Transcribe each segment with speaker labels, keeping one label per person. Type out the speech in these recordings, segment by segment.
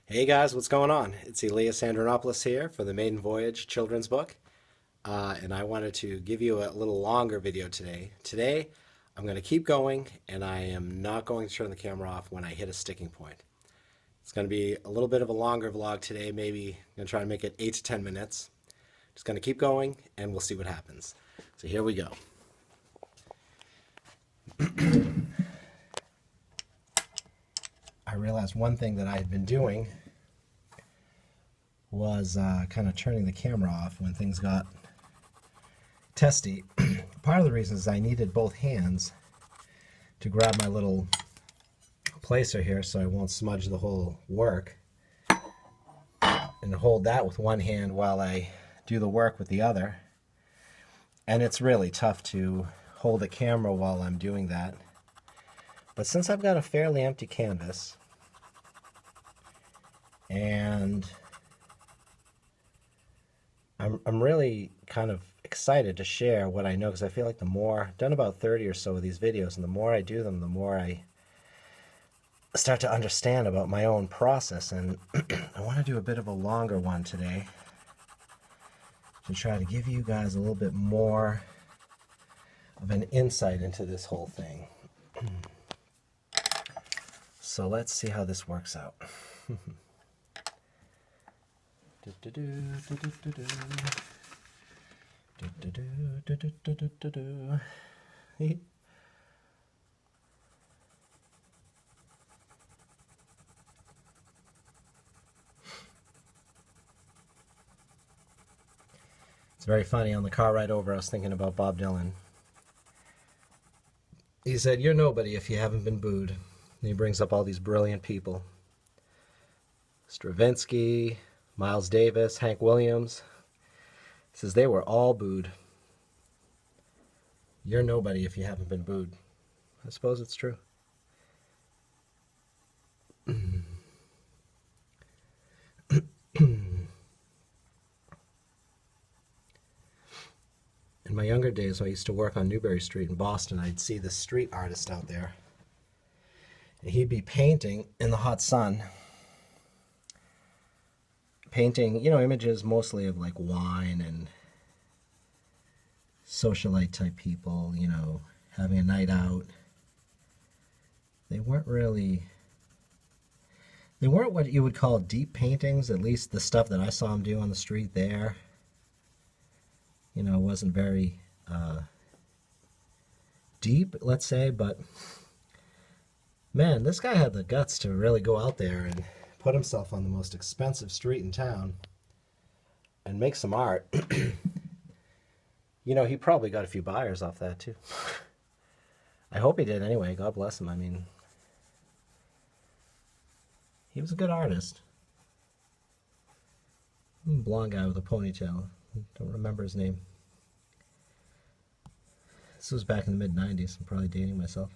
Speaker 1: Hey guys, what's going on? It's Elias Andronopoulos here for the Maiden Voyage children's book, and I wanted to give you a little longer video today. Today, I'm going to keep going, and I am not going to turn the camera off when I hit a sticking point. It's going to be a little bit of a longer vlog today, maybe I'm going to try to make it 8 to 10 minutes. Just going to keep going, and we'll see what happens. So here we go. I realized one thing that I had been doing was kind of turning the camera off when things got testy. Part of the reason is I needed both hands to grab my little placer here so I won't smudge the whole work, and hold that with one hand while I do the work with the other. And it's really tough to hold the camera while I'm doing that. But since I've got a fairly empty canvas, and I'm really kind of excited to share what I know, because I feel like the more, I've done about 30 or so of these videos, and the more I do them, the more I start to understand about my own process. And I want to do a bit of a longer one today to try to give you guys a little bit more of an insight into this whole thing. So let's see how this works out. It's very funny. On the car ride over, I was thinking about Bob Dylan. He said, "You're nobody if you haven't been booed." And he brings up all these brilliant people: Stravinsky, Miles Davis, Hank Williams. He says they were all booed. You're nobody if you haven't been booed. I suppose it's true. In my younger days, when I used to work on Newbury Street in Boston, I'd see this street artist out there. And he'd be painting in the hot sun. Painting, images mostly of like wine and socialite type people, having a night out. They weren't what you would call deep paintings, at least the stuff that I saw him do on the street there. Wasn't very deep, let's say, but man, this guy had the guts to really go out there and put himself on the most expensive street in town and make some art. He probably got a few buyers off that too. I hope he did anyway. God bless him. I mean, he was a good artist. Blonde guy with a ponytail. Don't remember his name. This was back in the mid-90s. I'm probably dating myself.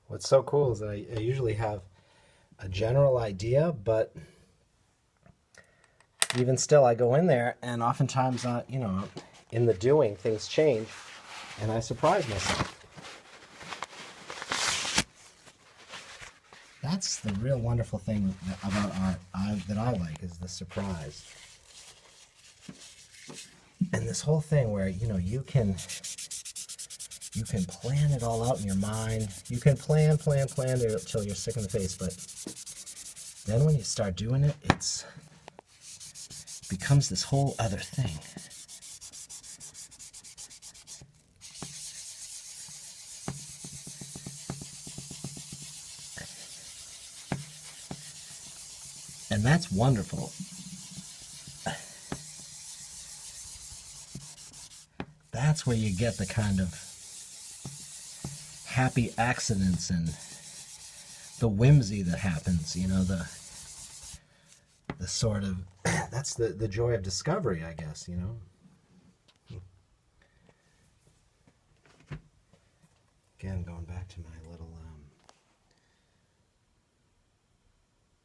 Speaker 1: What's so cool is that I usually have a general idea, but even still, I go in there, and oftentimes, in the doing, things change, and I surprise myself. That's the real wonderful thing about art that I like, is the surprise. And this whole thing where, you can plan it all out in your mind. You can plan until you're sick in the face, but then when you start doing it, it becomes this whole other thing. And that's wonderful. That's where you get the kind of happy accidents and the whimsy that happens, you know, the sort of, that's the joy of discovery, I guess, you know. Again, going back to my little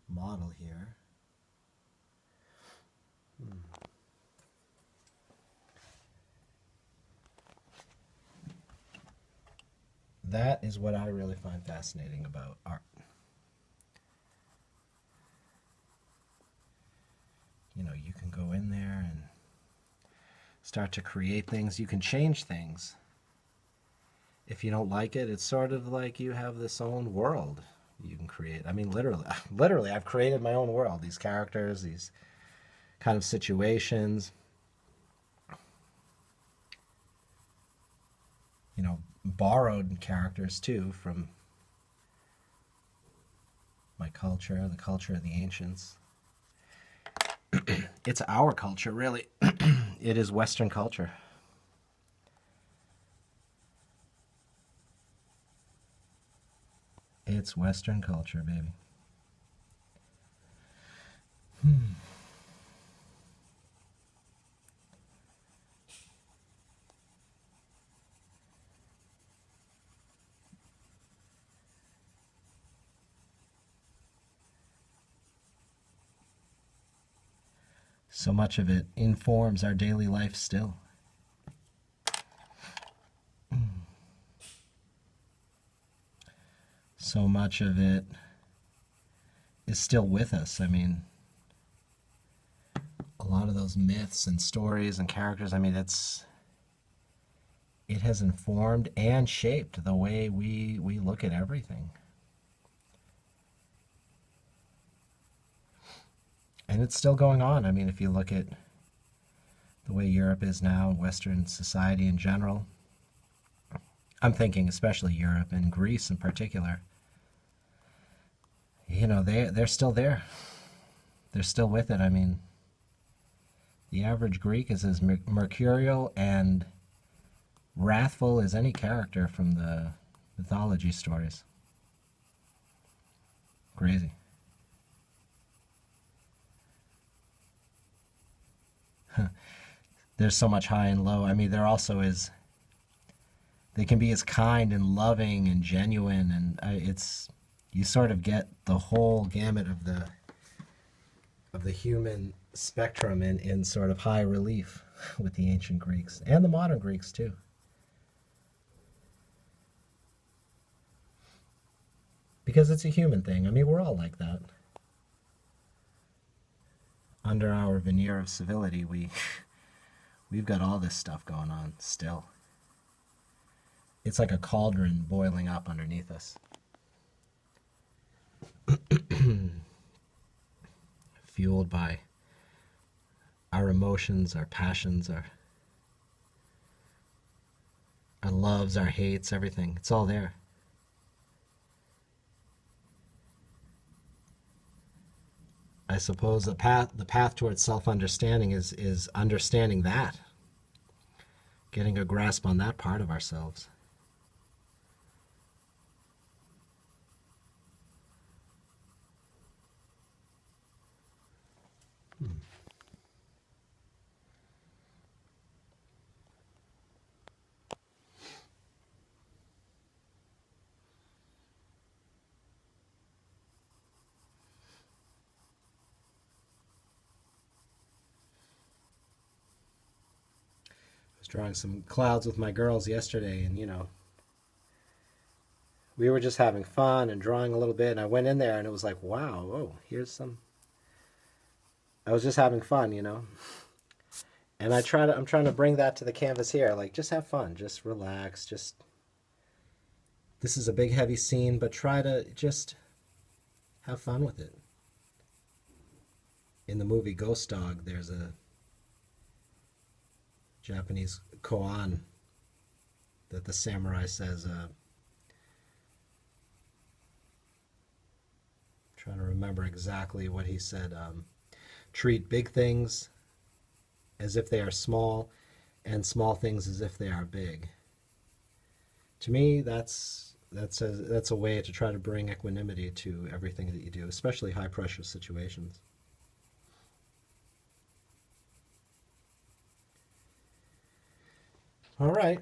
Speaker 1: model here. That is what I really find fascinating about art. You know, you can go in there and start to create things. You can change things. If you don't like it, it's sort of like you have this own world you can create. I mean, literally, I've created my own world. These characters, these kind of situations. You know, borrowed characters too from my culture, the culture of the ancients. It's our culture, really. It is Western culture. It's Western culture, baby. So much of it informs our daily life still. So much of it is still with us. I mean, a lot of those myths and stories and characters, I mean, it has informed and shaped the way we look at everything. And it's still going on. I mean, if you look at the way Europe is now, Western society in general, I'm thinking especially Europe and Greece in particular, you know, they're still there. They're still with it. I mean, the average Greek is as mercurial and wrathful as any character from the mythology stories. Crazy. There's so much high and low. I mean, there also is, they can be as kind and loving and genuine, and you sort of get the whole gamut of the human spectrum in sort of high relief with the ancient Greeks and the modern Greeks too. Because it's a human thing. I mean, we're all like that. Under our veneer of civility, we've got all this stuff going on still. It's like a cauldron boiling up underneath us. Fueled by our emotions, our passions, our loves, our hates, everything. It's all there. I suppose the path towards self-understanding is understanding that, getting a grasp on that part of ourselves. I was drawing some clouds with my girls yesterday, and you know, we were just having fun and drawing a little bit, and I went in there and it was like, wow, oh, here's some. I was just having fun, you know. And I'm trying to bring that to the canvas here, like just have fun, just relax, just this is a big heavy scene, but try to just have fun with it. In the movie Ghost Dog, there's a Japanese koan that the samurai says, trying to remember exactly what he said, treat big things as if they are small and small things as if they are big. To me, that's that's a way to try to bring equanimity to everything that you do, especially high pressure situations. All right.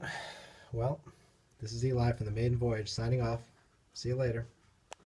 Speaker 1: Well, this is Eli from the Maiden Voyage signing off. See you later.